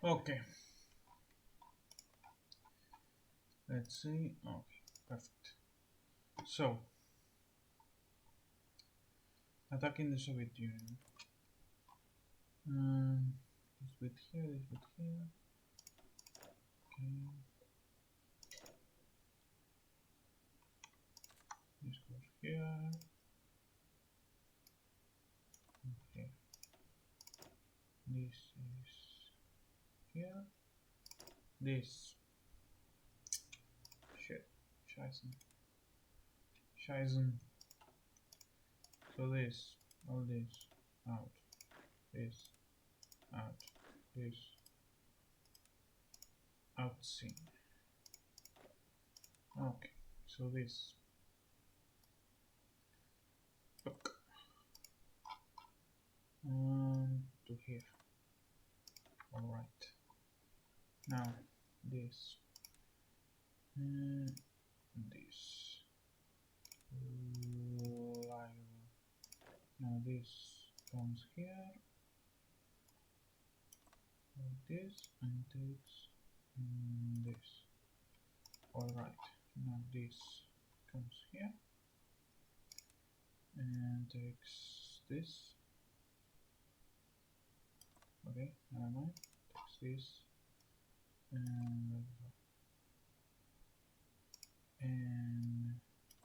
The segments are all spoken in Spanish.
Okay, let's see. Okay, perfect. So, attacking the Soviet Union. This bit here, this bit here. Okay, this goes here. Okay, this is here. This shit, Scheißen, Scheißen. So this, all this, out, this, out, this, out scene. Okay, so this, look, to here. All right. Now this, this, like. Now this comes here, like this, and takes this. Alright, now this comes here and takes this. Okay, never mind. Takes this and like that. And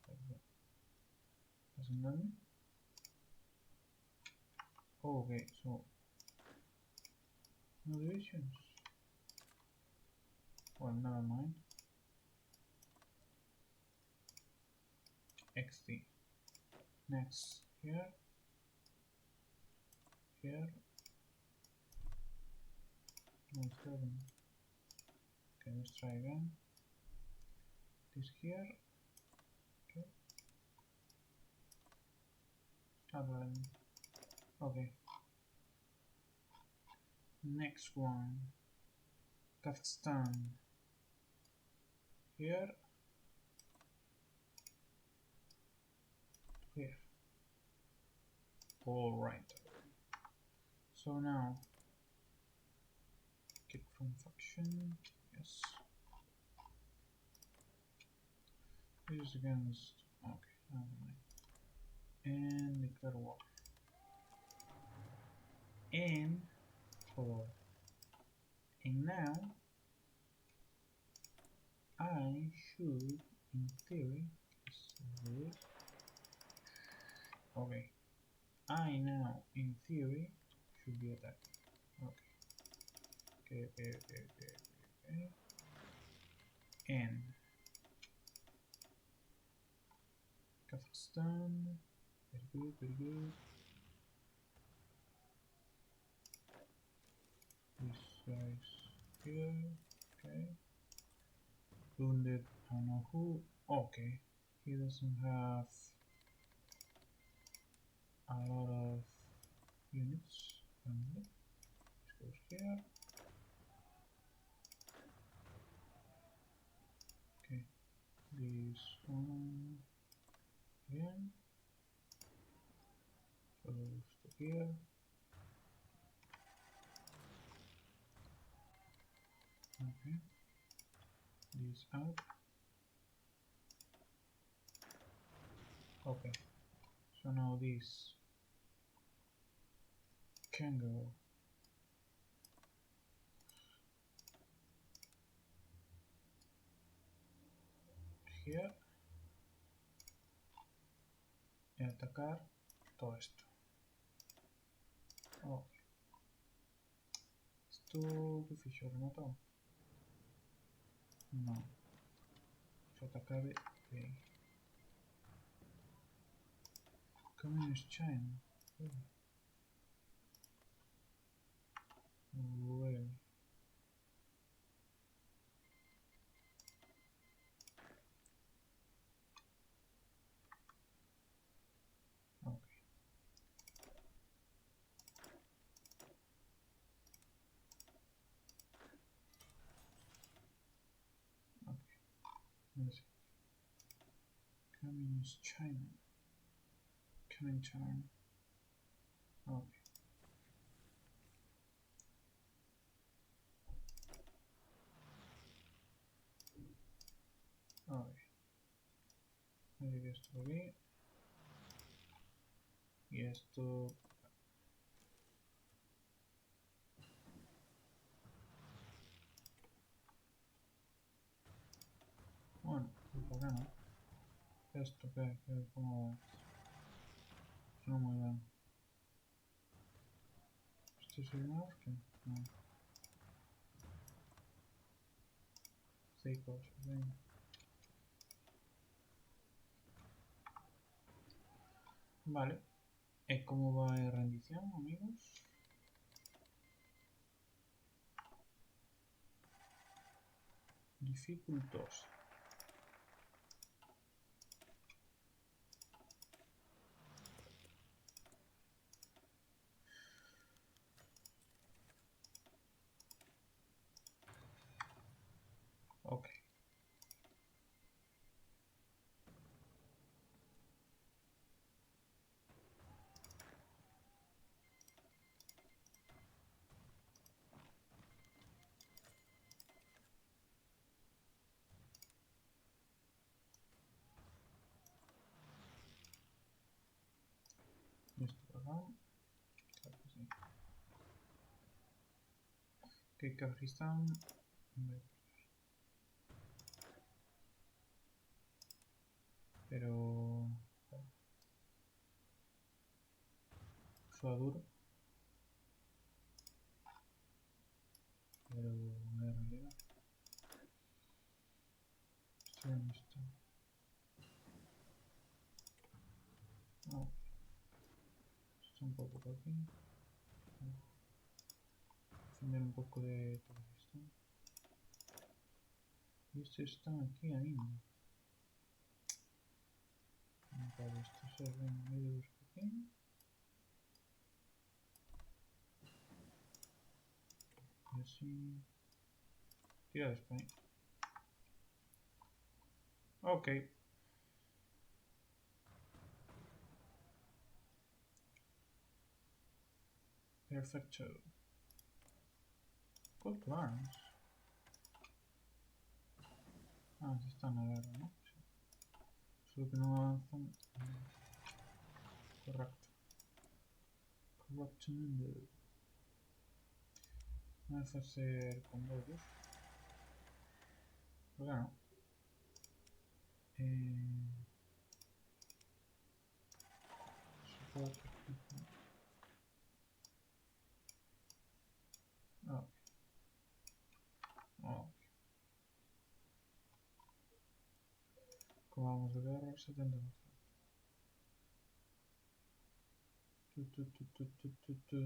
like that. Doesn't let me? Oh, okay, so no divisions. Well, never mind. XD. Next, here, here. No, it's 7. Okay, let's try again. This here. Okay. Other. Okay. Next one. Kazakhstan. Here. Here. Alright. So now, kick from faction. Yes. This is against. Okay, never mind. And declare war. And for. And now, I should, in theory, okay. I now, in theory, should be attacked. Okay. Okay. And Kazakhstan. Very good. This guy's here. Okay. Wounded, I don't know who. Okay. He doesn't have a lot of units. This goes here. Okay. This one again goes to here. Okay. This out. Okay. So now this can go here y atacar todo esto. Ok. ¿Esto qué fichó? ¿Remató? No. Yo atacar de... Okay. Communist China. Really? Okay. Okay. Let's see. Communist China. Comintern. Okay. aquí, esto por aquí. Y esto... Bueno, ¿por qué no? ¿Esto qué? ¿Cómo va? No muy bien. ¿Esto es el norte? No. 6 cosas, venga. Vale. ¿Cómo va de rendición, amigos? Dificultosa. Ok. Y esto por acá. Claro que sí. Ok, Kazajistán. Pero... Suda duro. Pero... En realidad... ¿Esto dónde está? No. Está un poco por aquí. Defender un poco de Kazajistán. Y este está aquí mismo. Vale, esto se ve en medio de aquí. Y así... Tira de España. Ok. Perfecto. Call to arms. Ah, sí están a la guerra, ¿no? Sí. Solo que no avanzan. Correcto. Correcto mundo. Vamos a hacer convoyos. Pero claro. Support. Ah, oh. Como vamos de guerra, 70%. Tu.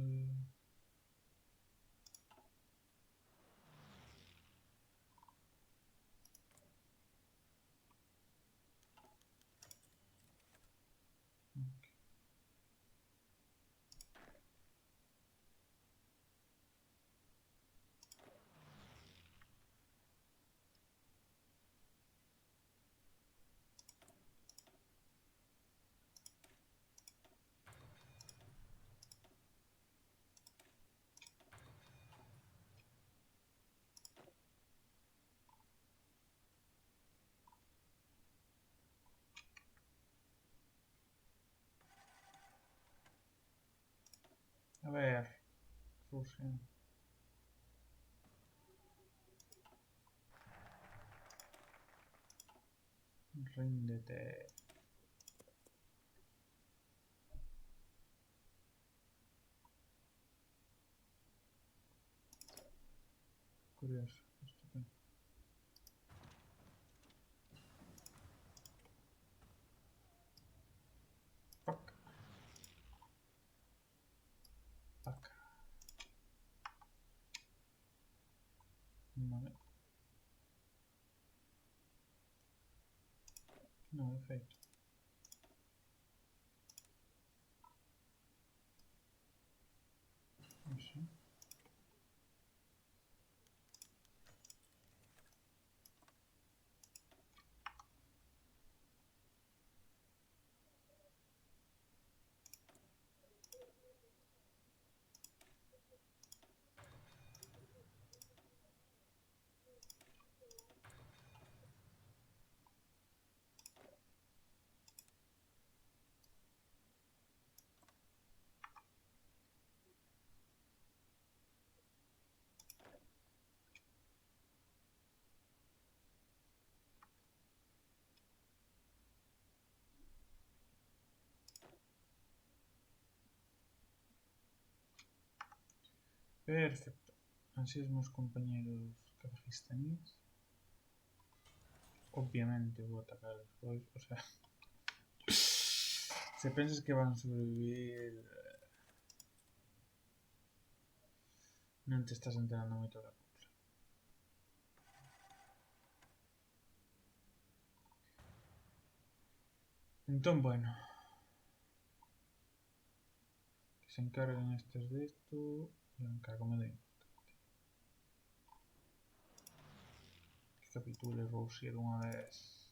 A ver. Rusia. Ríndete. Curioso. Esto qué. Fuck. Fuck. Vale. No, efecto. Eso. Perfecto. Así es, meus compañeros kazajistaníes. Obviamente voy a atacar a los boys, o sea... Si piensas que van a sobrevivir... No te estás enterando muy toda la copla. Entonces, bueno. Que se encarguen estos de esto. Yo me encargo de... Que capitule Rousier una vez.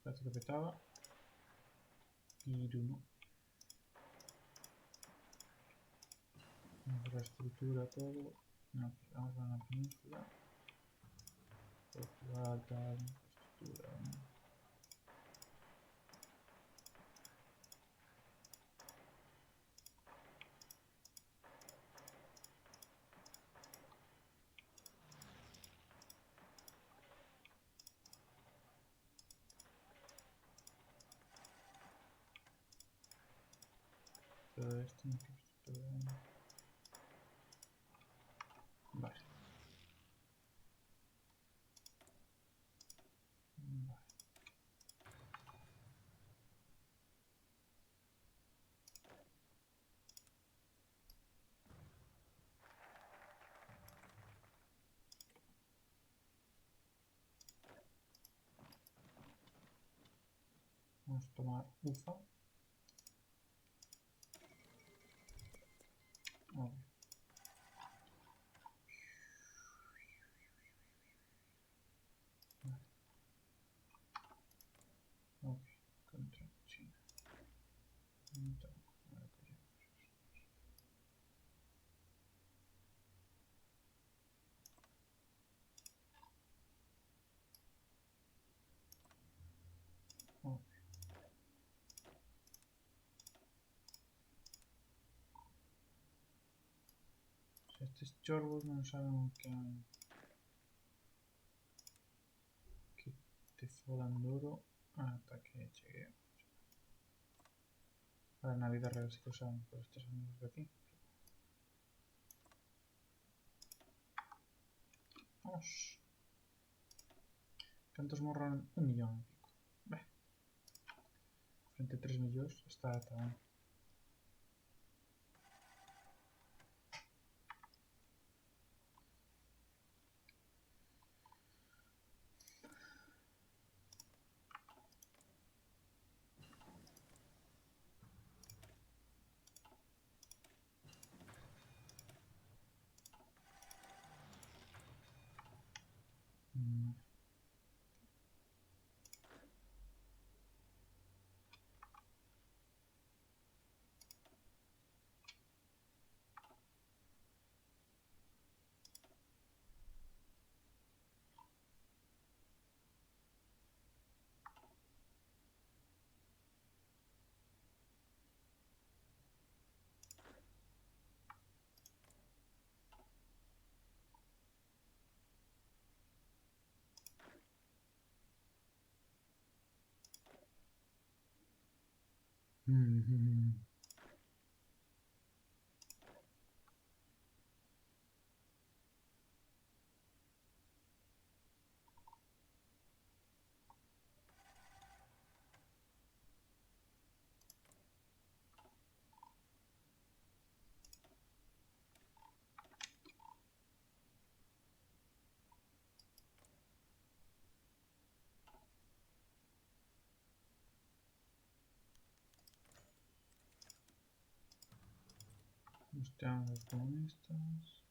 Parece que petaba. Pero no. Infraestructura, todo. No, vamos a la península. Portugal, tal, infraestructura. Todo esto, infraestructura. Vale. Vale. Vamos a tomar Ufa. Ok. Vale. Ok. Contra China. Entonces, ahora que ya. Ok. Si estos chorbos no saben que te fodan duro hasta que llegue. Para la vida real sí que lo saben por estos amigos de aquí. Vamos. ¿Cuántos morran? 1.000.000 y pico. Beh. Frente a 3 millones está bien. Mostramos los comunistas.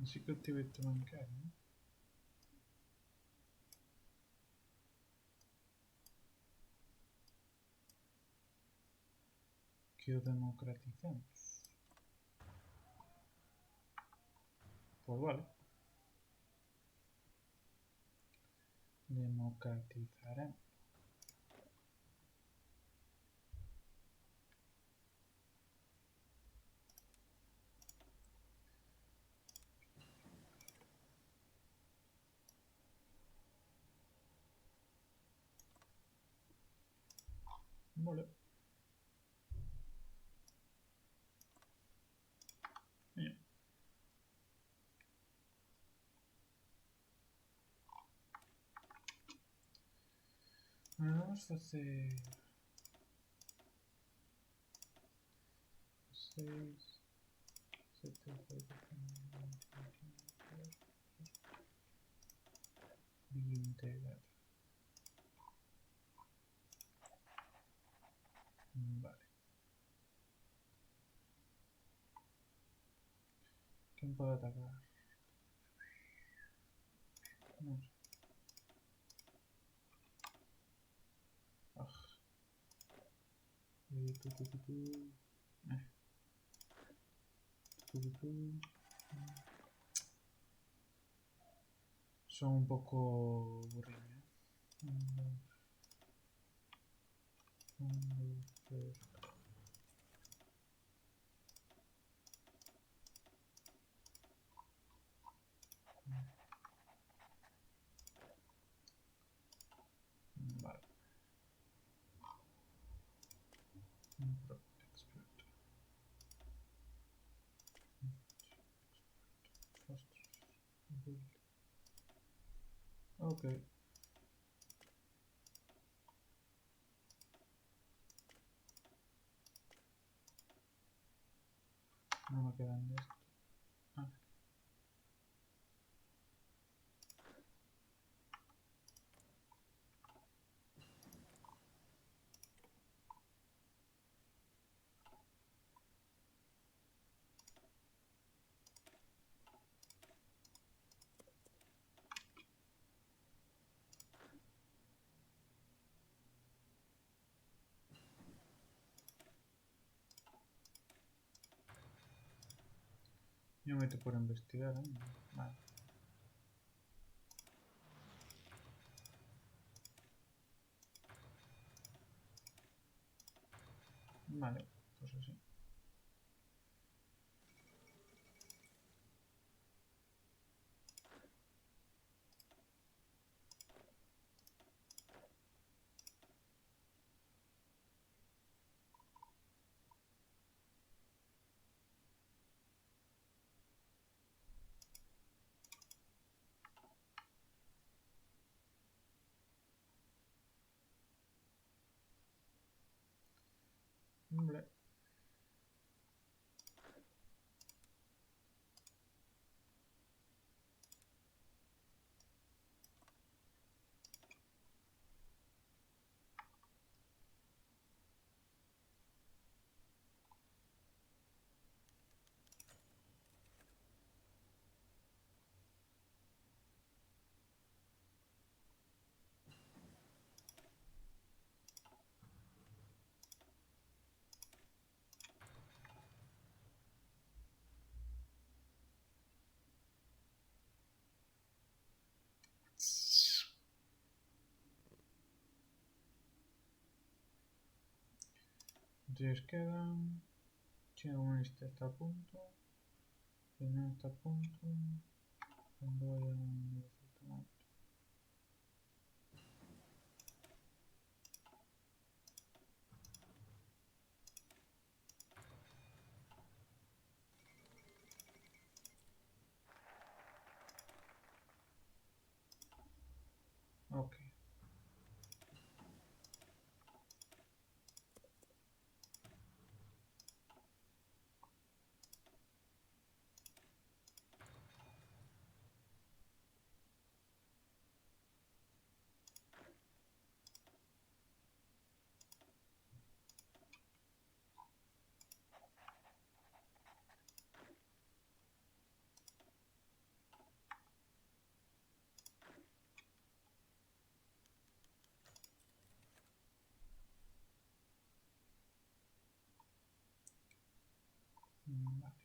Sí cultivate to mankind, ¿no? Que o democratizamos. Pues vale. Democratizaremos. Vale. Bien. Vamos a hacer 6, 7, 20. Vale. ¿Quién puede atacar? No sé. Ah. Tu, tu, tu, tu. Tu, tu, tu. Son un poco burriños. 1, 2, 3. Vale. Expert. Ok. No me quedan de esto. Ah. Yo me meto por investigar, ¿eh? Vale. Vale, pues así. Vale. Entonces quedan... Chino este está a punto. No está a punto. Cuando vaya a tomate. Ok. Vale.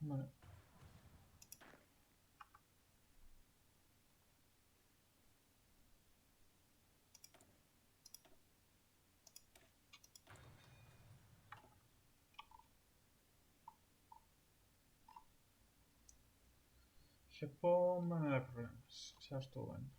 Vale. Japón, no hay problemas. Ya estuvo bien.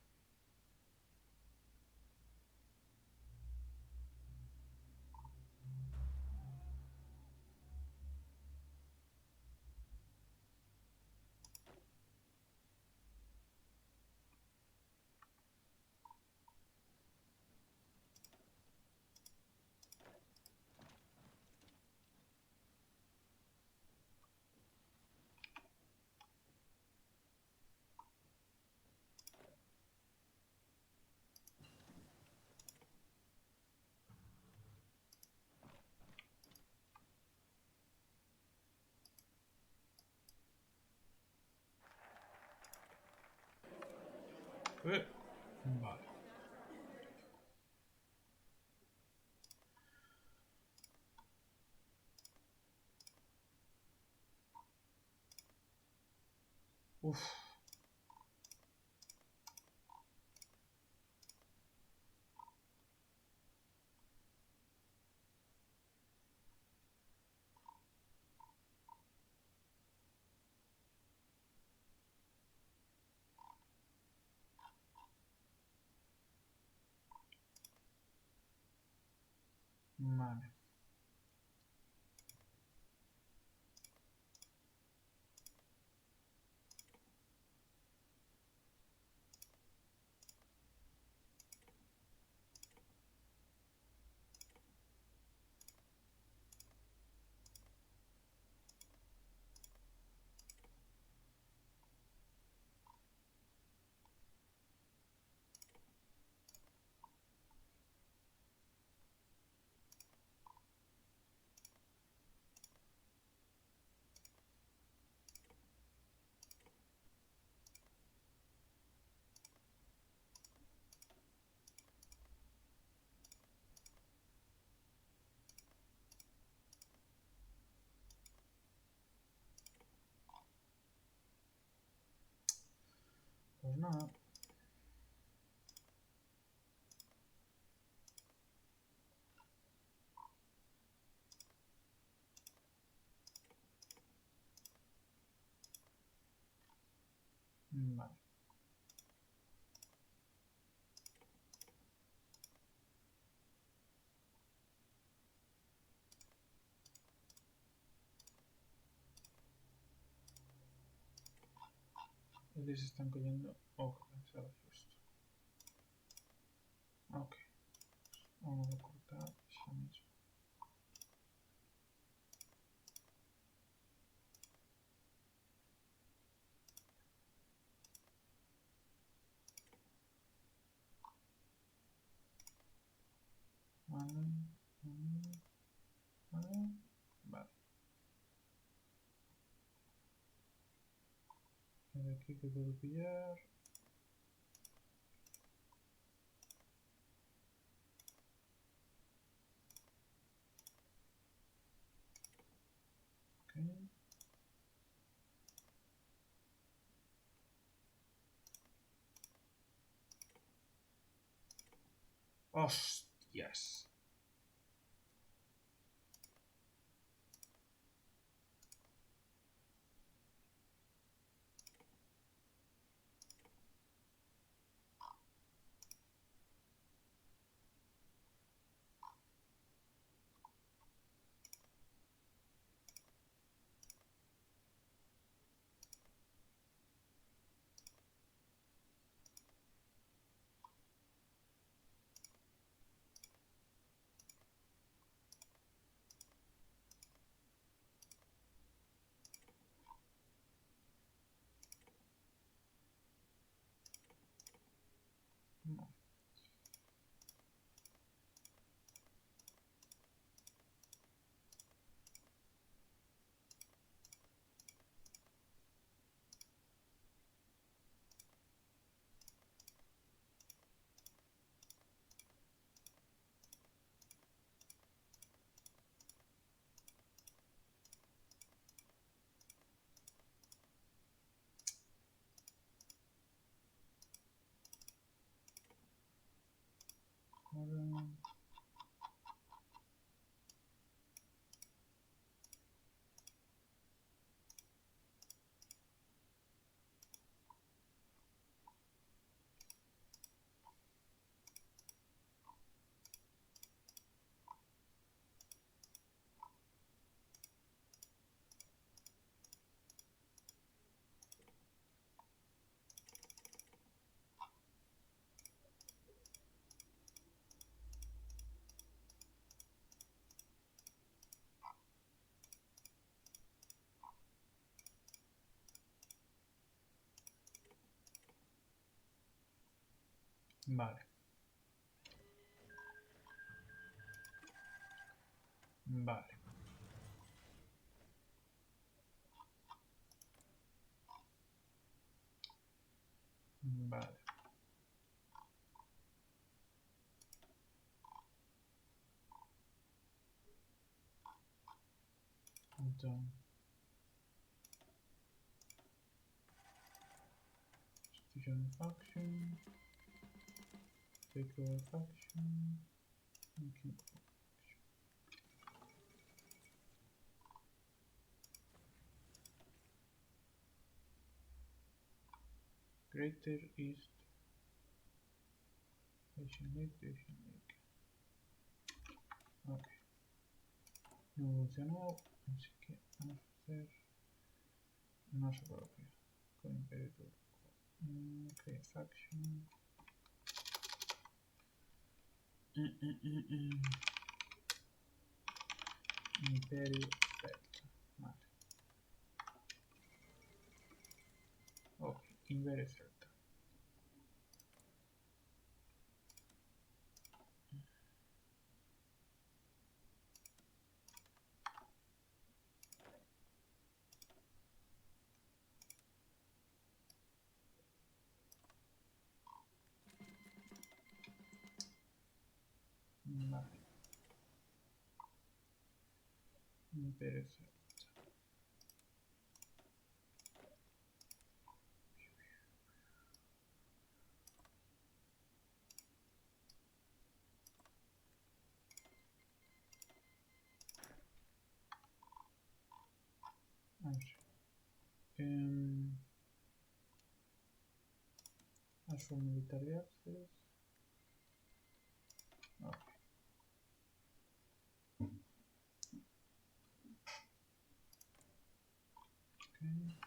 Vale. Uf. Vale. Pues nada. Vale. Ellos están cogiendo. Ojo, pensaba justo. Ok. Vamos a cortar ya mismo. Vale. Vale. Vale. Vale. Y de aquí que puedo pillar. Ok. Hostias. Vale. Vale. Vale. Entonces, substitution faction, takeover faction, making faction. Greater East, Asian League, Asian League. Ok. No funcionó, así que vamos a hacer nuestra propia con Imperio Turco. Create faction. Imperio Celta. Vale. Ok, Imperio Celta. Vale. Imperio Celta. Vamos. Actual military access. Ok. Okay.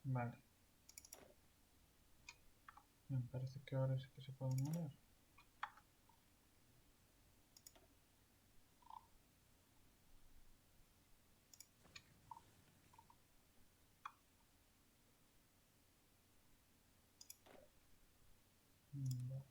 Vale. Me parece que ahora sí que se puede mover. Vale.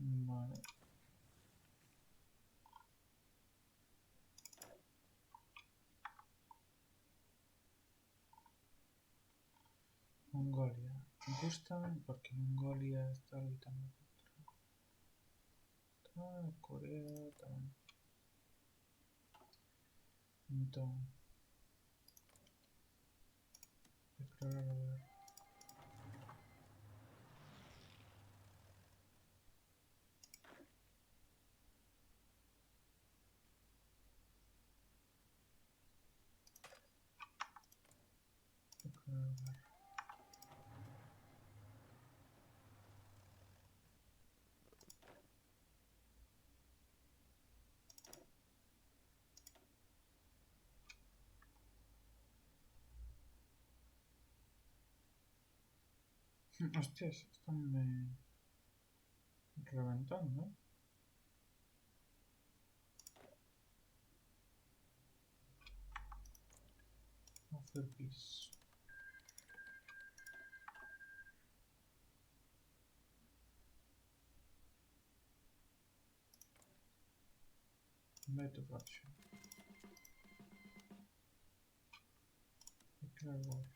Vale. Mongolia. Me gusta porque Mongolia está luchando contra Corea tamén. Entón, declarar a ver. Declarar a ver. Hostias, están reventando. Hacer pis. Meta faction. Declarar war.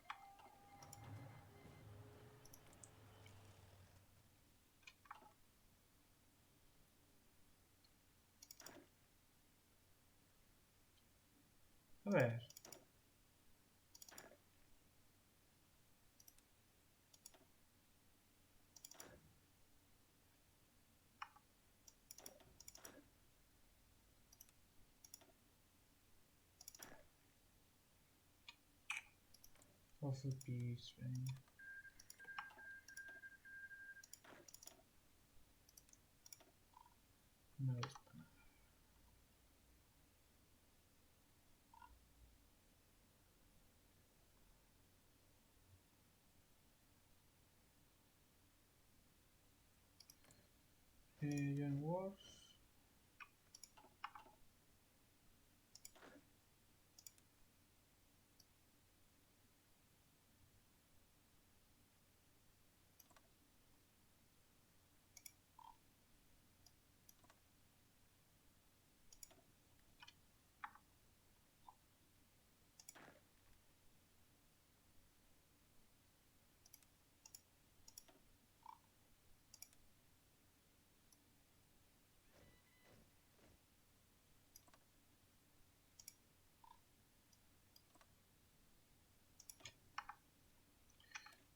A ver. Offer peace, venga. No es para nada. Join Wars.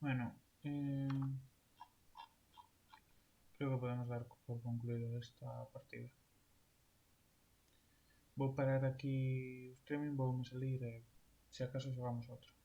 Bueno, creo que podemos dar por concluido esta partida. Vou parar aquí o streaming, voume salir e se acaso xogamos outra.